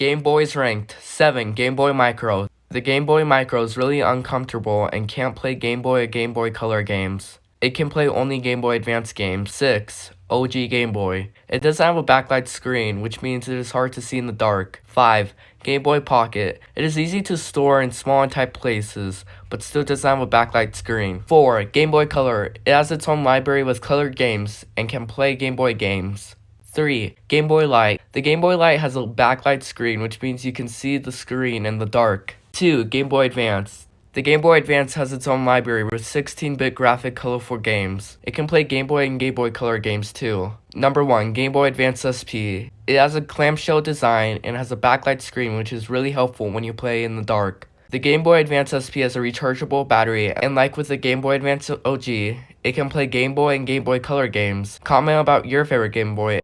Game Boy's ranked 7. Game Boy Micro. The Game Boy Micro is really uncomfortable and can't play Game Boy or Game Boy Color games. It can play only Game Boy Advance games. 6. OG Game Boy. It doesn't have a backlight screen, which means it is hard to see in the dark. 5. Game Boy Pocket. It is easy to store in small and tight places, but still doesn't have a backlight screen. 4. Game Boy Color. It has its own library with colored games and can play Game Boy games. 3. Game Boy Light. The Game Boy Light has a backlight screen, which means you can see the screen in the dark. 2. Game Boy Advance. The Game Boy Advance has its own library with 16-bit graphic colorful games. It can play Game Boy and Game Boy Color games too. Number 1. Game Boy Advance SP. It has a clamshell design and has a backlight screen, which is really helpful when you play in the dark. The Game Boy Advance SP has a rechargeable battery, and like with the Game Boy Advance OG, it can play Game Boy and Game Boy Color games. Comment about your favorite Game Boy.